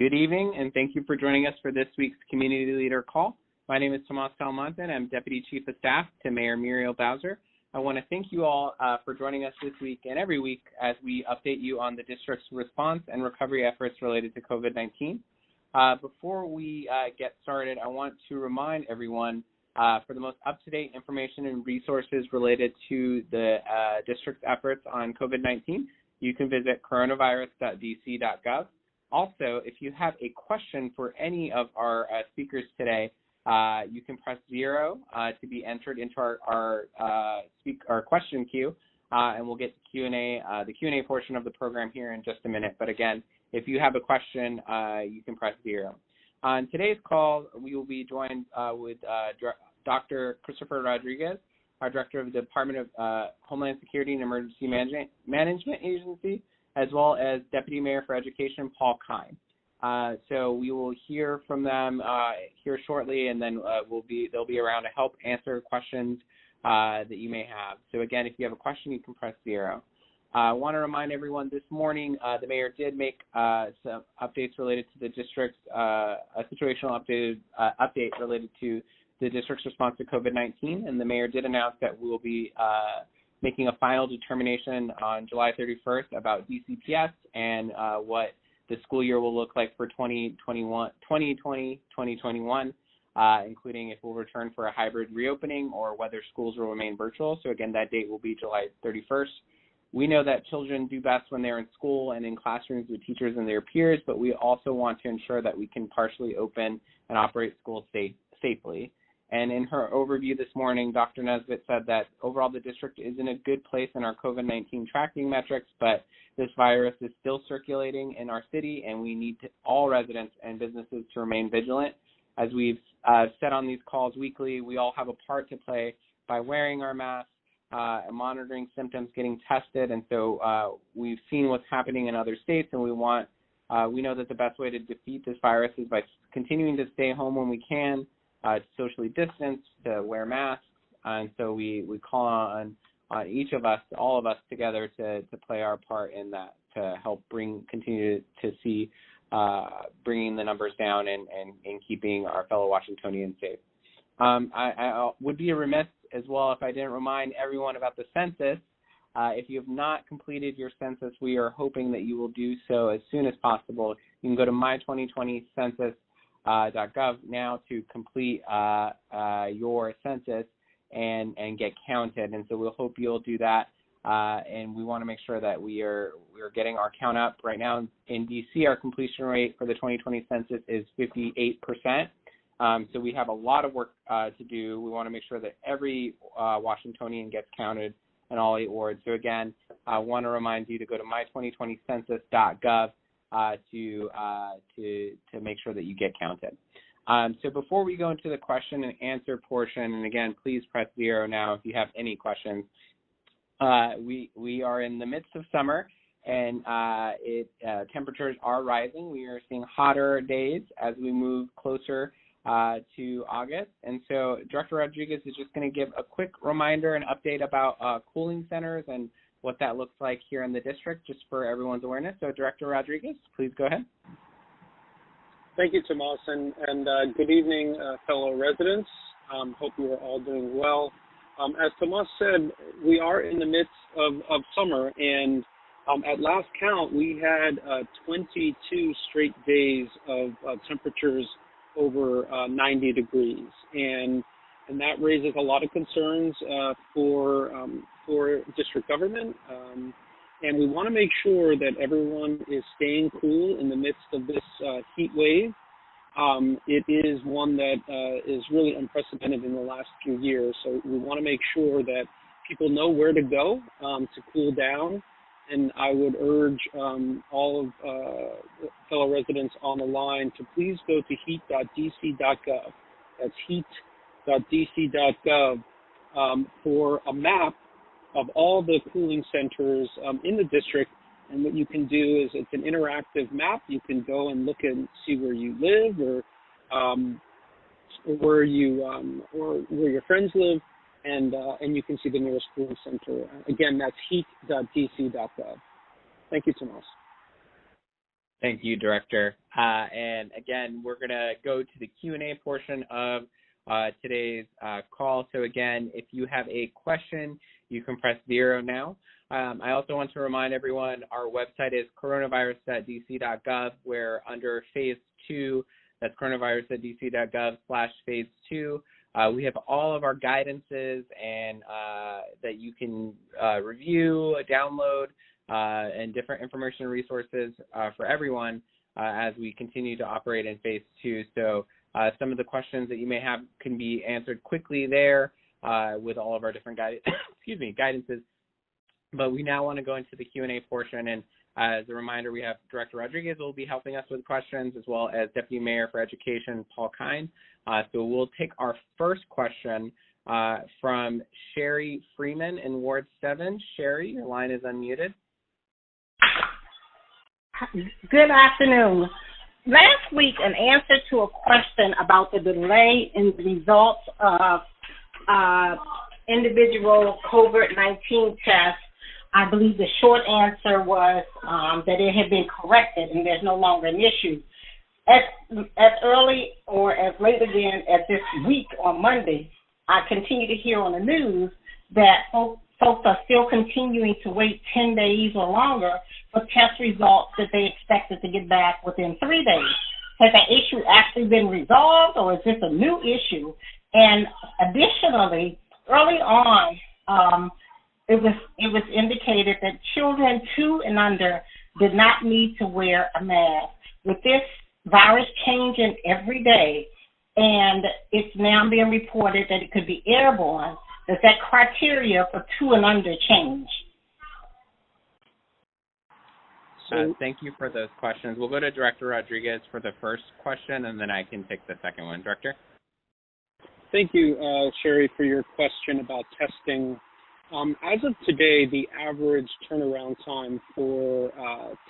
Good evening, and thank you for joining us for this week's Community Leader Call. My name is Tomas Talmonte, and I'm Deputy Chief of Staff to Mayor Muriel Bowser. I want to thank you all for joining us this week and every week as we update you on the district's response and recovery efforts related to COVID-19. Before we get started, I want to remind everyone for the most up-to-date information and resources related to the district's efforts on COVID-19, you can visit coronavirus.dc.gov. Also, if you have a question for any of our speakers today, you can press 0 to be entered into our question queue, and we'll get to the Q&A portion of the program here in just a minute. But again, if you have a question, you can press 0. On today's call, we will be joined with Dr. Christopher Rodriguez, our Director of the Department of Homeland Security and Emergency Management Agency, as well as Deputy Mayor for Education, Paul Kine. So we will hear from them here shortly, and then they'll be around to help answer questions that you may have. So again, if you have a question, you can press 0. I want to remind everyone this morning the mayor did make some updates related to the district's a situational update related to the district's response to COVID-19, and the mayor did announce that we will be making a final determination on July 31st about DCPS and what the school year will look like for 2020-2021, including if we'll return for a hybrid reopening or whether schools will remain virtual. So again, that date will be July 31st. We know that children do best when they're in school and in classrooms with teachers and their peers, but we also want to ensure that we can partially open and operate schools safely. And in her overview this morning, Dr. Nesbitt said that overall the district is in a good place in our COVID-19 tracking metrics, but this virus is still circulating in our city, and we need all residents and businesses to remain vigilant. As we've said on these calls weekly, we all have a part to play by wearing our masks, and monitoring symptoms, getting tested, and so we've seen what's happening in other states, and we know that the best way to defeat this virus is by continuing to stay home when we can, to socially distance, to wear masks, and so we call on each of us, all of us together to play our part in that, to help continue to see bringing the numbers down and keeping our fellow Washingtonians safe. I would be remiss as well if I didn't remind everyone about the census. If you have not completed your census, we are hoping that you will do so as soon as possible. You can go to my2020census.gov now to complete your census and get counted, and so we'll hope you'll do that, and we want to make sure that we're getting our count up. Right now in DC, our completion rate for the 2020 census is 58%, so we have a lot of work to do. We want to make sure that every Washingtonian gets counted in all 8 wards. So again, I want to remind you to go to my2020census.gov to make sure that you get counted. So before we go into the question and answer portion, and again, please press 0 now if you have any questions. We are in the midst of summer, and temperatures are rising. We are seeing hotter days as we move closer to August, and so Director Rodriguez is just going to give a quick reminder and update about cooling centers and what that looks like here in the district, just for everyone's awareness. So Director Rodriguez, please go ahead. Thank you, Tomas, and good evening, fellow residents. Hope you are all doing well. As Tomas said, we are in the midst of summer, and at last count, we had 22 straight days of temperatures over 90 degrees, and that raises a lot of concerns for district government, and we want to make sure that everyone is staying cool in the midst of this heat wave. It is one that is really unprecedented in the last few years, so we want to make sure that people know where to go to cool down, and I would urge all of fellow residents on the line to please go to heat.dc.gov. That's heat.dc.gov for a map of all the cooling centers in the district. And what you can do is, it's an interactive map. You can go and look and see where you live, or where your friends live, and you can see the nearest cooling center. Again, that's heat.dc.gov. Thank you, Tomas. Thank you, Director. And again, we're going to go to the Q&A portion of today's call. So again, if you have a question, you can press 0 now. I also want to remind everyone our website is coronavirus.dc.gov, where under phase 2, that's coronavirus.dc.gov/phase 2, we have all of our guidances and that you can review, download, and different information and resources for everyone as we continue to operate in phase 2. So some of the questions that you may have can be answered quickly there with all of our different guidances. But we now want to go into the Q&A portion, and as a reminder, we have Director Rodriguez who will be helping us with questions, as well as Deputy Mayor for Education, Paul Kine. So we'll take our first question from Sherry Freeman in Ward 7. Sherry, your line is unmuted. Good afternoon. Last week, in answer to a question about the delay in the results of individual COVID-19 tests, I believe the short answer was that it had been corrected and there's no longer an issue. As early or as late again as this week on Monday, I continue to hear on the news that folks are still continuing to wait 10 days or longer for test results that they expected to get back within 3 days. Has that issue actually been resolved, or is this a new issue? And additionally, early on, it was indicated that children 2 and under did not need to wear a mask. With this virus changing every day, and it's now being reported that it could be airborne, does that criteria for 2 and under change? Thank you for those questions. We'll go to Director Rodriguez for the first question, and then I can take the second one. Director? Thank you, Sherry, for your question about testing. As of today, the average turnaround time for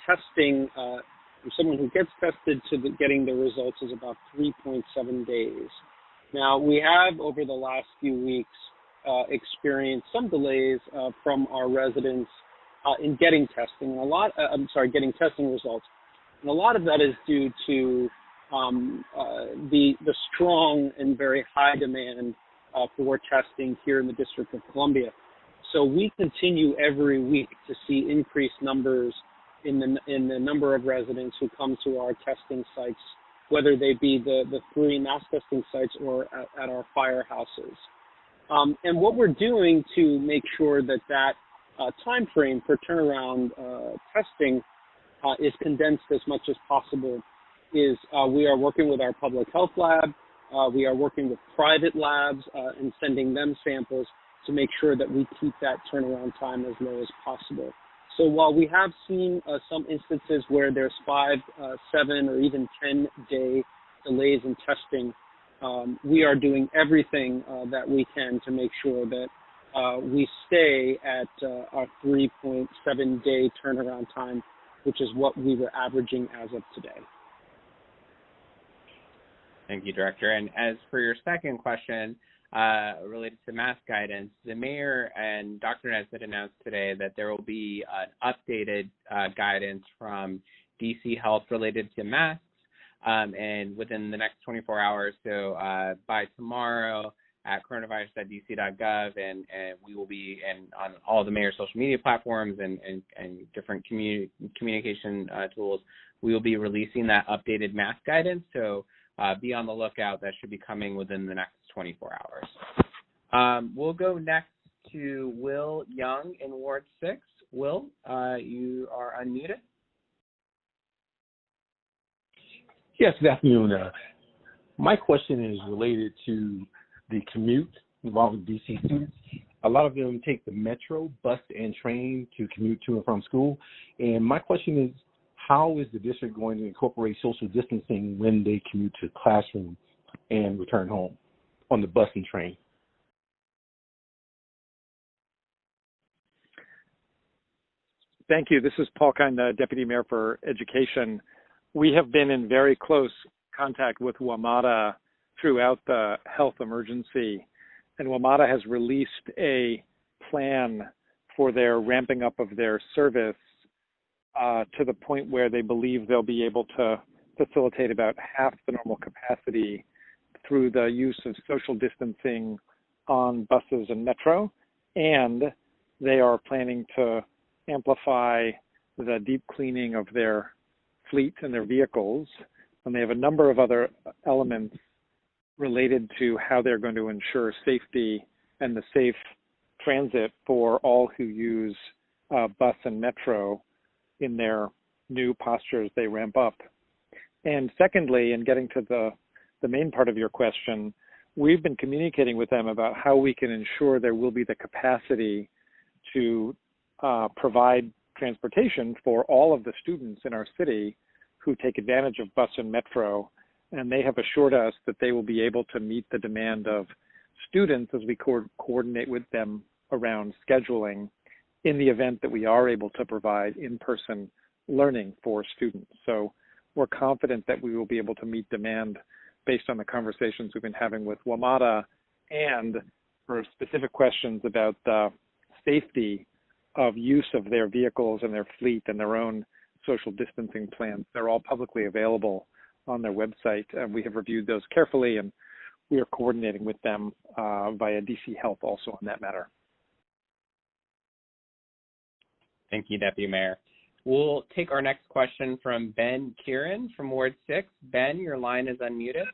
testing from someone who gets tested to getting the results is about 3.7 days. Now, we have, over the last few weeks, experienced some delays from our residents in getting testing. Getting testing results. And a lot of that is due to the strong and very high demand for testing here in the District of Columbia. So we continue every week to see increased numbers in the number of residents who come to our testing sites, whether they be the 3 mass testing sites or at our firehouses. And what we're doing to make sure that time frame for turnaround testing is condensed as much as possible is we are working with our public health lab. We are working with private labs and sending them samples to make sure that we keep that turnaround time as low as possible. So while we have seen some instances where there's 5, 7, or even 10-day delays in testing, we are doing everything that we can to make sure that we stay at our 3.7-day turnaround time, which is what we were averaging as of today. Thank you, Director. And as for your second question, related to mask guidance, the mayor and Dr. Nesbitt announced today that there will be an updated guidance from DC Health related to masks, and within the next 24 hours. So by tomorrow at coronavirus.dc.gov, and we will be on all the mayor's social media platforms and different communication tools, we will be releasing that updated mask guidance. So be on the lookout. That should be coming within the next 24 hours. We'll go next to Will Young in Ward 6. Will, you are unmuted. Yes, good afternoon. My question is related to the commute involving DC students. A lot of them take the metro, bus, and train to commute to and from school. And my question is, how is the district going to incorporate social distancing when they commute to classroom and return home on the bus and train? Thank you. This is Paul Kine, the Deputy Mayor for Education. We have been in very close contact with WMATA throughout the health emergency, and WMATA has released a plan for their ramping up of their service to the point where they believe they'll be able to facilitate about half the normal capacity through the use of social distancing on buses and metro. And they are planning to amplify the deep cleaning of their fleet and their vehicles. And they have a number of other elements related to how they're going to ensure safety and the safe transit for all who use bus and metro in their new postures they ramp up. And secondly, in getting to the main part of your question, we've been communicating with them about how we can ensure there will be the capacity to provide transportation for all of the students in our city who take advantage of bus and metro. And they have assured us that they will be able to meet the demand of students as we coordinate with them around scheduling in the event that we are able to provide in-person learning for students. So we're confident that we will be able to meet demand based on the conversations we've been having with WMATA, and for specific questions about the safety of use of their vehicles and their fleet and their own social distancing plans. They're all publicly available on their website, and we have reviewed those carefully, and we are coordinating with them via DC Health also on that matter. Thank you, Deputy Mayor. We'll take our next question from Ben Kieran from Ward 6. Ben, your line is unmuted.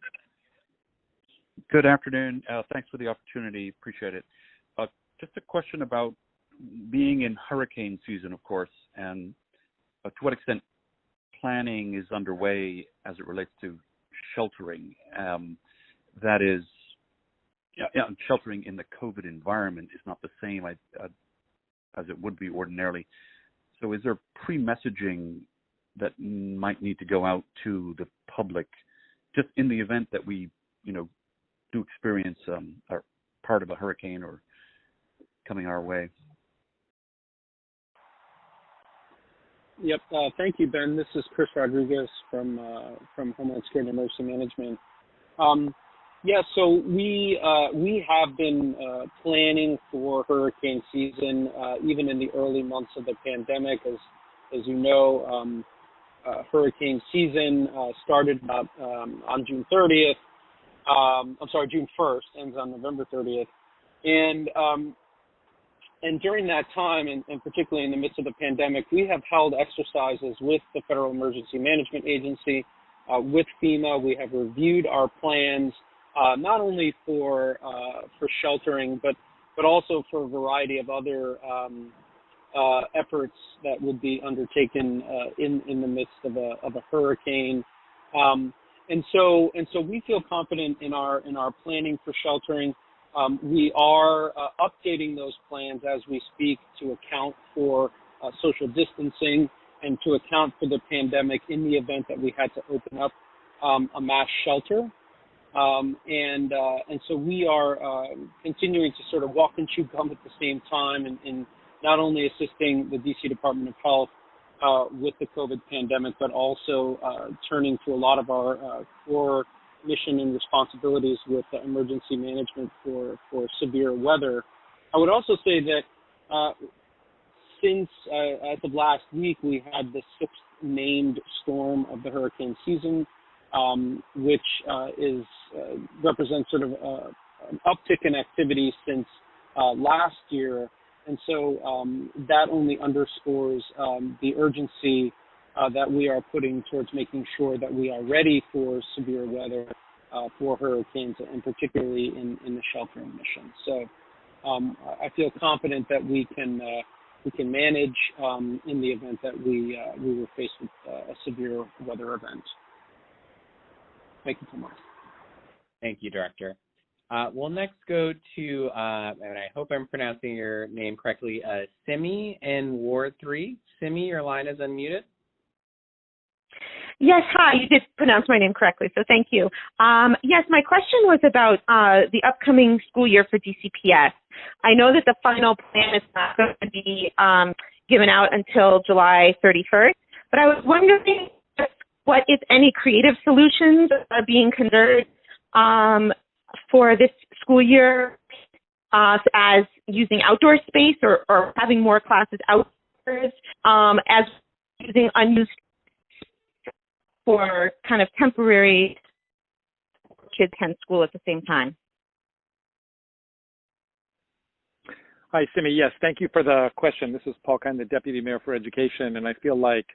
Good afternoon. Thanks for the opportunity. Appreciate it. Just a question about being in hurricane season, of course, and to what extent planning is underway as it relates to sheltering. That is, sheltering in the COVID environment is not the same as it would be ordinarily. So is there pre-messaging that might need to go out to the public just in the event that we, do experience or part of a hurricane or coming our way? Yep. Thank you, Ben. This is Chris Rodriguez from Homeland Security and Emergency Management. So we have been planning for hurricane season even in the early months of the pandemic. As you know, hurricane season started about on June 30th. June 1st, ends on November 30th, and during that time, and particularly in the midst of the pandemic, we have held exercises with the Federal Emergency Management Agency, with FEMA. We have reviewed our plans, not only for sheltering, but also for a variety of other efforts that would be undertaken in the midst of a hurricane. And so we feel confident in our planning for sheltering. We are updating those plans as we speak to account for social distancing and to account for the pandemic in the event that we had to open up a mass shelter. And so we are continuing to sort of walk and chew gum at the same time in not only assisting the DC Department of Health with the COVID pandemic, but also turning to a lot of our core mission and responsibilities with emergency management for severe weather. I would also say that since as of last week, we had the 6th named storm of the hurricane season, which represents sort of an uptick in activity since last year. And so that only underscores the urgency that we are putting towards making sure that we are ready for severe weather for hurricanes, and particularly in the sheltering mission. So I feel confident that we can manage in the event that we were faced with a severe weather event. Thank you so much. Thank you, Director. We'll next go to, and I hope I'm pronouncing your name correctly, Simi in Ward 3. Simi, your line is unmuted. Yes, hi. You did pronounce my name correctly, so thank you. Yes, my question was about the upcoming school year for DCPS. I know that the final plan is not going to be given out until July 31st, but I was wondering what, if any, creative solutions are being considered for this school year as using outdoor space or having more classes outdoors, as using unused for kind of temporary kids attend school at the same time? Hi, Simi. Yes, thank you for the question. This is Paul Kine, the Deputy Mayor for Education, and I feel like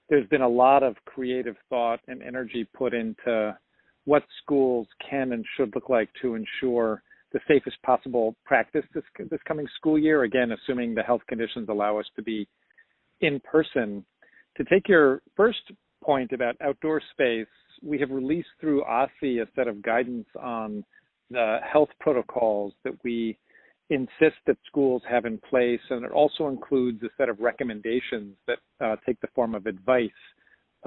there's been a lot of creative thought and energy put into what schools can and should look like to ensure the safest possible practice this coming school year, again, assuming the health conditions allow us to be in person. To take your first point about outdoor space, we have released through OSCE a set of guidance on the health protocols that we insist that schools have in place, and it also includes a set of recommendations that take the form of advice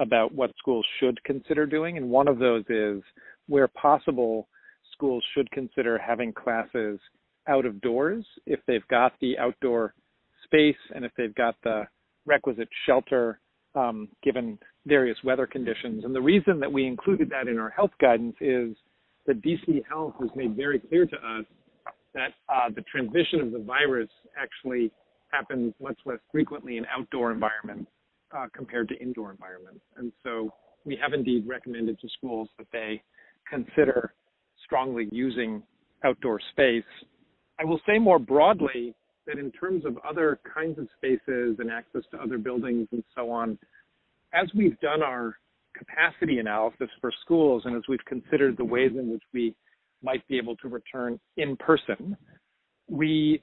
about what schools should consider doing. And one of those is, where possible, schools should consider having classes out of doors if they've got the outdoor space and if they've got the requisite shelter given various weather conditions. And the reason that we included that in our health guidance is that DC Health has made very clear to us that the transmission of the virus actually happens much less frequently in outdoor environments compared to indoor environments. And so we have indeed recommended to schools that they consider strongly using outdoor space. I will say more broadly that in terms of other kinds of spaces and access to other buildings and so on, as we've done our capacity analysis for schools and as we've considered the ways in which we might be able to return in person, we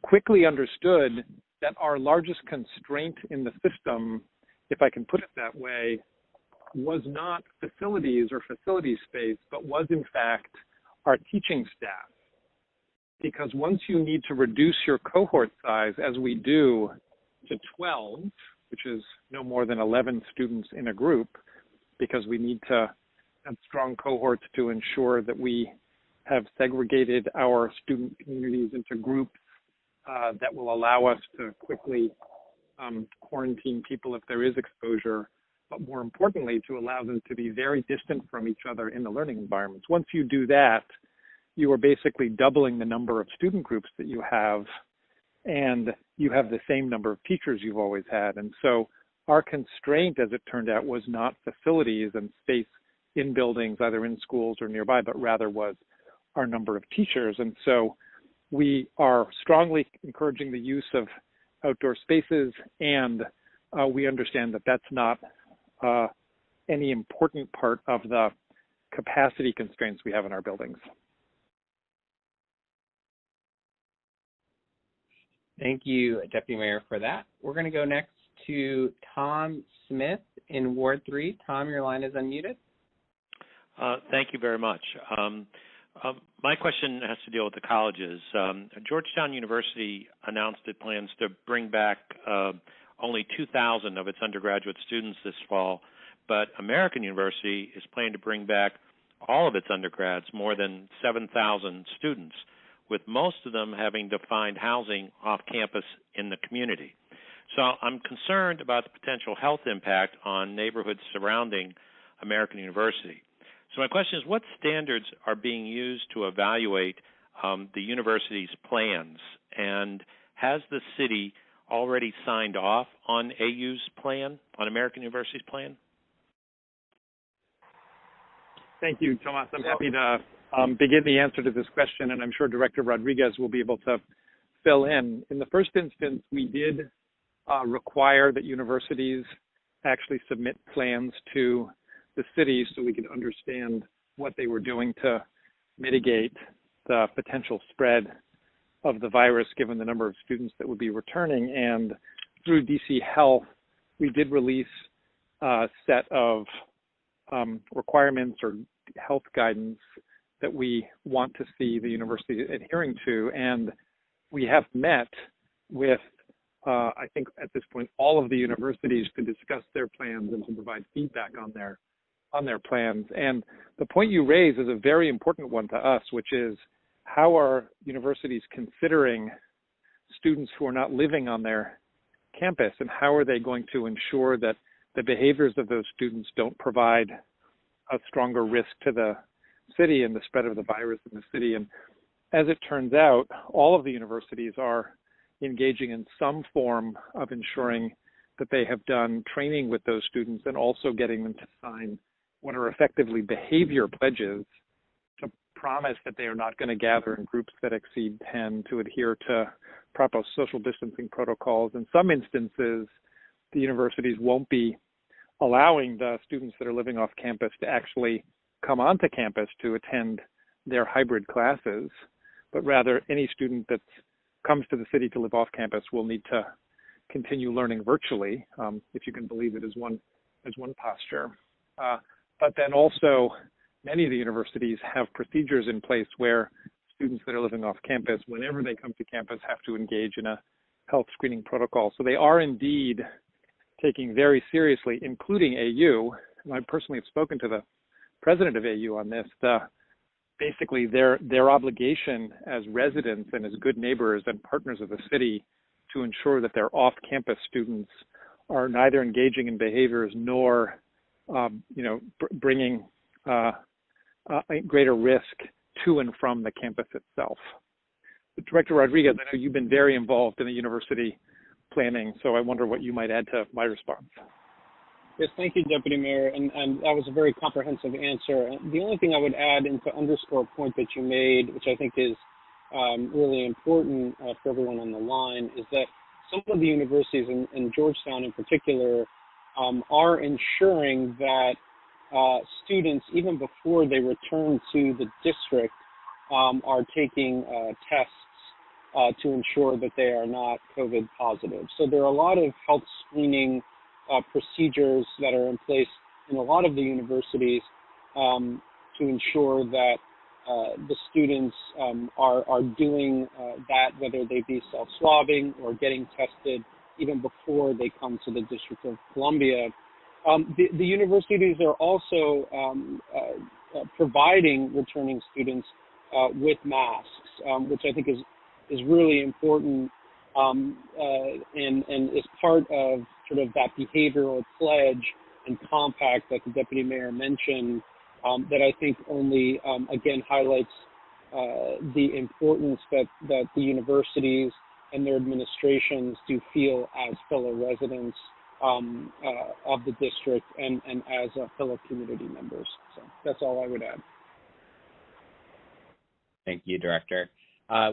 quickly understood that our largest constraint in the system, if I can put it that way, was not facilities or facility space, but was in fact our teaching staff. Because once you need to reduce your cohort size, as we do, to 12, which is no more than 11 students in a group, because we need to have strong cohorts to ensure that we have segregated our student communities into groups that will allow us to quickly quarantine people if there is exposure, but more importantly, to allow them to be very distant from each other in the learning environments. Once you do that, you are basically doubling the number of student groups that you have, and you have the same number of teachers you've always had. And so our constraint, as it turned out, was not facilities and space in buildings, either in schools or nearby, but rather was our number of teachers. And so we are strongly encouraging the use of outdoor spaces, and we understand that that's not any important part of the capacity constraints we have in our buildings. Thank you, Deputy Mayor, for that. We're going to go next to Tom Smith in Ward 3. Tom, your line is unmuted. Thank you very much. My question has to deal with the colleges. Georgetown University announced it plans to bring back only 2,000 of its undergraduate students this fall, but American University is planning to bring back all of its undergrads, more than 7,000 students, with most of them having to find housing off campus in the community. So I'm concerned about the potential health impact on neighborhoods surrounding American University. So my question is, what standards are being used to evaluate the university's plans? And has the city already signed off on AU's plan, on American University's plan? Thank you, Tomas. I'm happy to begin the answer to this question, and I'm sure Director Rodriguez will be able to fill in. In the first instance, we did require that universities actually submit plans to the city so we could understand what they were doing to mitigate the potential spread of the virus given the number of students that would be returning. And through DC Health, we did release a set of requirements or health guidance that we want to see the university adhering to. And we have met with, I think at this point, all of the universities to discuss their plans and to provide feedback on their plans. And the point you raise is a very important one to us, which is how are universities considering students who are not living on their campus, and how are they going to ensure that the behaviors of those students don't provide a stronger risk to the city and the spread of the virus in the city. And as it turns out, all of the universities are engaging in some form of ensuring that they have done training with those students and also getting them to sign what are effectively behavior pledges to promise that they are not going to gather in groups that exceed 10, to adhere to proper social distancing protocols. In some instances, the universities won't be allowing the students that are living off campus to actually come onto campus to attend their hybrid classes, but rather any student that comes to the city to live off campus will need to continue learning virtually, if you can believe it, as one posture. But then also, many of the universities have procedures in place where students that are living off campus, whenever they come to campus, have to engage in a health screening protocol. So they are indeed taking very seriously, including AU, and I personally have spoken to the president of AU on this, basically their obligation as residents and as good neighbors and partners of the city to ensure that their off-campus students are neither engaging in behaviors nor, bringing a greater risk to and from the campus itself. But Director Rodriguez, I know you've been very involved in the university planning, so I wonder what you might add to my response. Yes, thank you, Deputy Mayor, and that was a very comprehensive answer. The only thing I would add, and to underscore a point that you made, which I think is really important for everyone on the line, is that some of the universities, in Georgetown in particular, are ensuring that students, even before they return to the district, are taking tests to ensure that they are not COVID positive. So there are a lot of health screening procedures that are in place in a lot of the universities to ensure that the students are doing that, whether they be self-swabbing or getting tested even before they come to the District of Columbia. The universities are also providing returning students with masks, which I think is really important and is part of sort of that behavioral pledge and compact that the Deputy Mayor mentioned, that I think only, again, highlights the importance that the universities and their administrations do feel as fellow residents of the district and as fellow community members. So that's all I would add. Thank you, Director.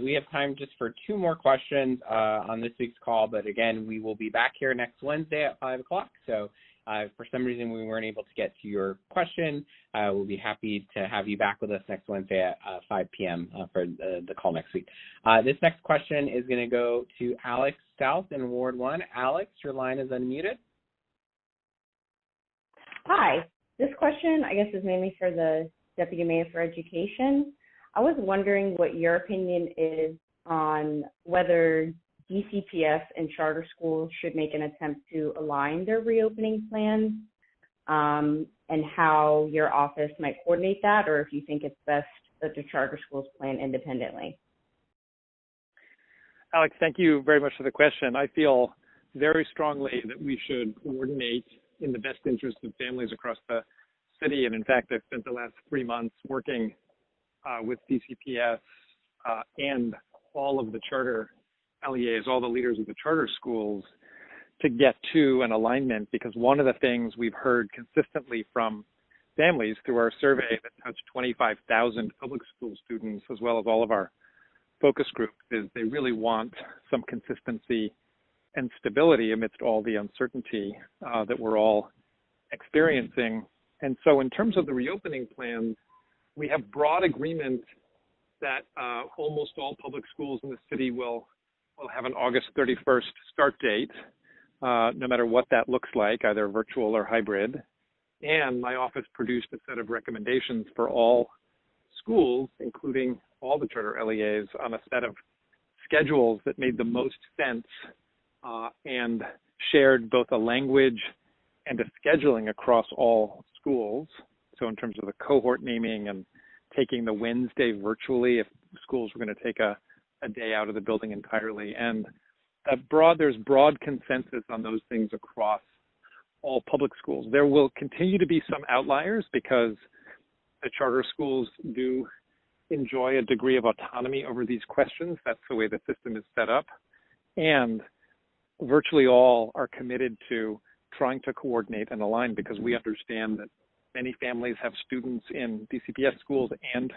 We have time just for two more questions on this week's call, but again, we will be back here next Wednesday at 5 o'clock. So if for some reason we weren't able to get to your question, we'll be happy to have you back with us next Wednesday at 5 p.m. For the call next week. This next question is going to go to Alex South in Ward 1. Alex, your line is unmuted. Hi. This question, I guess, is mainly for the Deputy Mayor for Education. I was wondering what your opinion is on whether DCPS and charter schools should make an attempt to align their reopening plans, and how your office might coordinate that, or if you think it's best that the charter schools plan independently. Alex, thank you very much for the question. I feel very strongly that we should coordinate in the best interest of families across the city. And in fact, I've spent the last 3 months working with DCPS and all of the charter LEAs, all the leaders of the charter schools, to get to an alignment, because one of the things we've heard consistently from families through our survey that touched 25,000 public school students, as well as all of our focus groups, is they really want some consistency and stability amidst all the uncertainty that we're all experiencing. And so in terms of the reopening plan, we have broad agreement that almost all public schools in the city will have an August 31st start date, no matter what that looks like, either virtual or hybrid. And my office produced a set of recommendations for all schools, including all the charter LEAs, on a set of schedules that made the most sense and shared both a language and a scheduling across all schools. So in terms of the cohort naming and taking the Wednesday virtually if schools were going to take a day out of the building entirely. And there's broad consensus on those things across all public schools. There will continue to be some outliers because the charter schools do enjoy a degree of autonomy over these questions. That's the way the system is set up. And virtually all are committed to trying to coordinate and align, because we understand that many families have students in DCPS schools and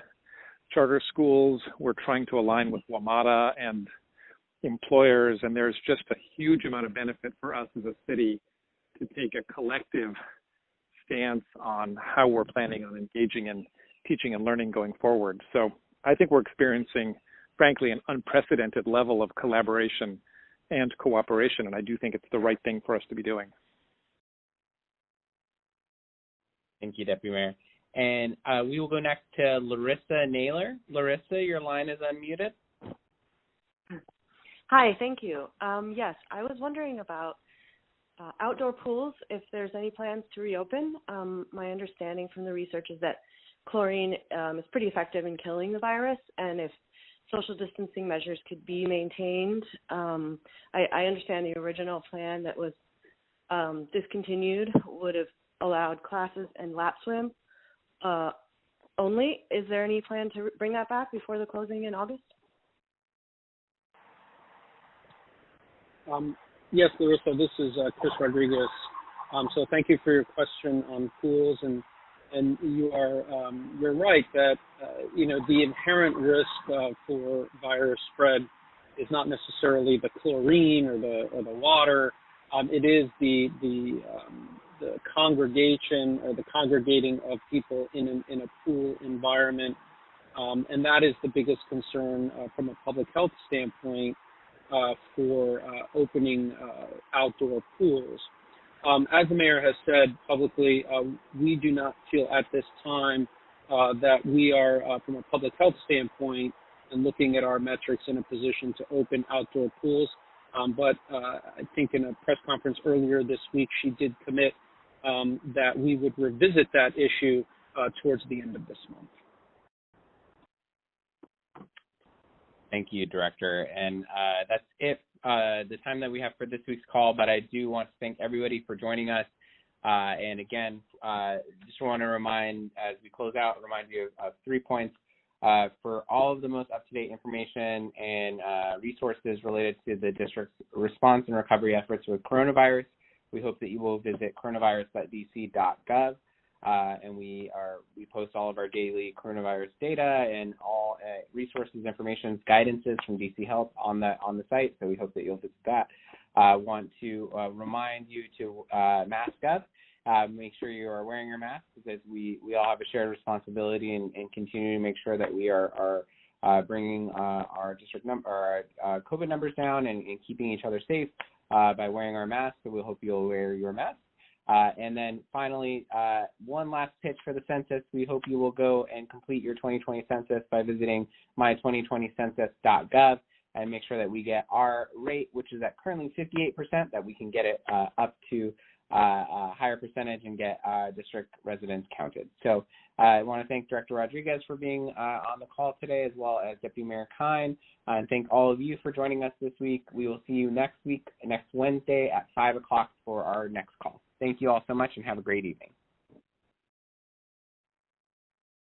charter schools. We're trying to align with WMATA and employers, and there's just a huge amount of benefit for us as a city to take a collective stance on how we're planning on engaging in teaching and learning going forward. So I think we're experiencing, frankly, an unprecedented level of collaboration and cooperation, and I do think it's the right thing for us to be doing. Thank you, Deputy Mayor. And we will go next to Larissa Naylor. Larissa, your line is unmuted. Hi, thank you. Yes, I was wondering about outdoor pools, if there's any plans to reopen. My understanding from the research is that chlorine is pretty effective in killing the virus, and if social distancing measures could be maintained, I understand the original plan that was discontinued would have allowed classes and lap swim only. Is there any plan to bring that back before the closing in August? Yes, Larissa, this is Chris Rodriguez. So thank you for your question on pools, and you're right that the inherent risk for virus spread is not necessarily the chlorine or the water. It is the congregation or the congregating of people in a pool environment, and that is the biggest concern from a public health standpoint for opening outdoor pools. As the mayor has said publicly, we do not feel at this time that we are, from a public health standpoint, and looking at our metrics, in a position to open outdoor pools. But I think in a press conference earlier this week, she did commit that we would revisit that issue towards the end of this month. Thank you, Director. And that's it, the time that we have for this week's call, but I do want to thank everybody for joining us. And again, just want to remind, as we close out, remind you of 3 points. For all of the most up-to-date information and resources related to the district's response and recovery efforts with coronavirus, we hope that you will visit coronavirus.dc.gov. And we post all of our daily coronavirus data and all resources, information, guidances from DC Health on the site. So we hope that you'll visit that. Want to remind you to mask up. Make sure you are wearing your mask, because we all have a shared responsibility and continue to make sure that we are bringing our district our COVID numbers down and keeping each other safe by wearing our masks. So we hope you'll wear your mask. And then finally, one last pitch for the census. We hope you will go and complete your 2020 census by visiting my2020census.gov and make sure that we get our rate, which is at currently 58%, that we can get it up to a higher percentage and get district residents counted. So I want to thank Director Rodriguez for being on the call today, as well as Deputy Mayor Kine, and thank all of you for joining us this week. We will see you next week, next Wednesday at 5 o'clock for our next call. Thank you all so much, and have a great evening.